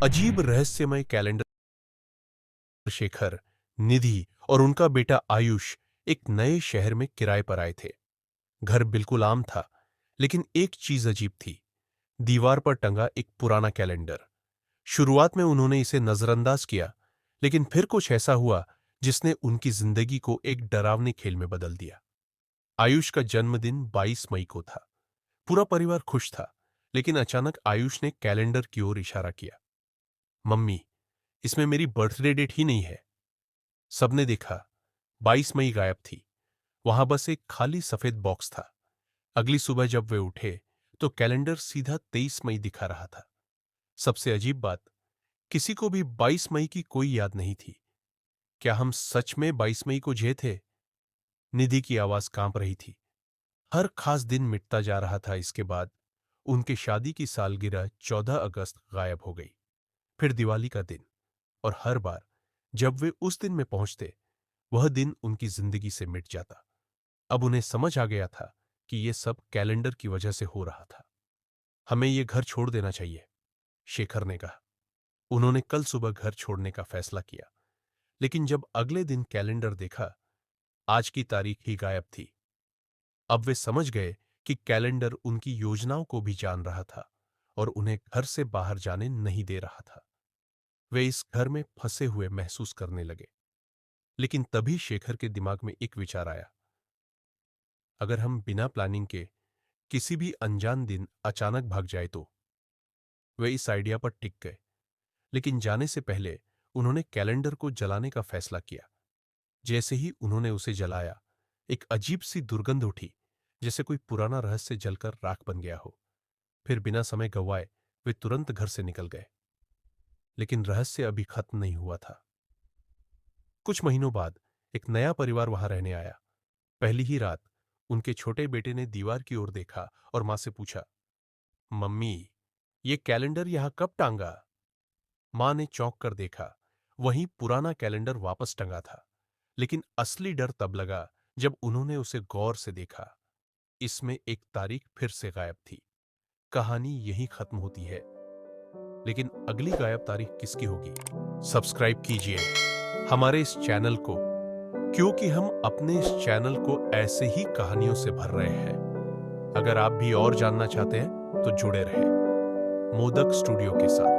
अजीब रहस्यमय कैलेंडर। शेखर, निधि और उनका बेटा आयुष एक नए शहर में किराए पर आए थे। घर बिल्कुल आम था, लेकिन एक चीज अजीब थी। दीवार पर टंगा एक पुराना कैलेंडर। शुरुआत में उन्होंने इसे नजरअंदाज किया, लेकिन फिर कुछ ऐसा हुआ जिसने उनकी जिंदगी को एक डरावने खेल में बदल दिया। आयुष का जन्मदिन 22 मई को था। पूरा परिवार खुश था, लेकिन अचानक आयुष ने कैलेंडर की ओर इशारा किया। मम्मी, इसमें मेरी बर्थडे डेट ही नहीं है। सबने देखा, 22 मई गायब थी। वहां बस एक खाली सफेद बॉक्स था। अगली सुबह जब वे उठे, तो कैलेंडर सीधा 23 मई दिखा रहा था। सबसे अजीब बात, किसी को भी 22 मई की कोई याद नहीं थी। क्या हम सच में 22 मई को जिए थे? निधि की आवाज कांप रही थी। हर खास दिन मिटता जा रहा था। इसके बाद उनकी शादी की सालगिरह 14 अगस्त गायब हो गई। फिर दिवाली का दिन, और हर बार जब वे उस दिन में पहुंचते, वह दिन उनकी जिंदगी से मिट जाता। अब उन्हें समझ आ गया था कि यह सब कैलेंडर की वजह से हो रहा था। हमें यह घर छोड़ देना चाहिए, शेखर ने कहा। उन्होंने कल सुबह घर छोड़ने का फैसला किया, लेकिन जब अगले दिन कैलेंडर देखा, आज की तारीख ही गायब थी। अब वे समझ गए कि कैलेंडर उनकी योजनाओं को भी जान रहा था और उन्हें घर से बाहर जाने नहीं दे रहा था। वे इस घर में फंसे हुए महसूस करने लगे। लेकिन तभी शेखर के दिमाग में एक विचार आया। अगर हम बिना प्लानिंग के किसी भी अनजान दिन अचानक भाग जाए तो? वे इस आइडिया पर टिक गए, लेकिन जाने से पहले उन्होंने कैलेंडर को जलाने का फैसला किया। जैसे ही उन्होंने उसे जलाया, एक अजीब सी दुर्गंध उठी, जैसे कोई पुराना रहस्य जलकर राख बन गया हो। फिर बिना समय गंवाए वे तुरंत घर से निकल गए। लेकिन रहस्य अभी खत्म नहीं हुआ था। कुछ महीनों बाद एक नया परिवार वहां रहने आया। पहली ही रात उनके छोटे बेटे ने दीवार की ओर देखा और मां से पूछा, मम्मी, ये कैलेंडर यहां कब टांगा? मां ने चौंक कर देखा। वहीं पुराना कैलेंडर वापस टंगा था। लेकिन असली डर तब लगा जब उन्होंने उसे गौर से देखा। इसमें एक तारीख फिर से गायब थी। कहानी यहीं खत्म होती है, लेकिन अगली गायब तारीख किसकी होगी? सब्सक्राइब कीजिए हमारे इस चैनल को, क्योंकि हम अपने इस चैनल को ऐसे ही कहानियों से भर रहे हैं। अगर आप भी और जानना चाहते हैं तो जुड़े रहें मोदक स्टूडियो के साथ।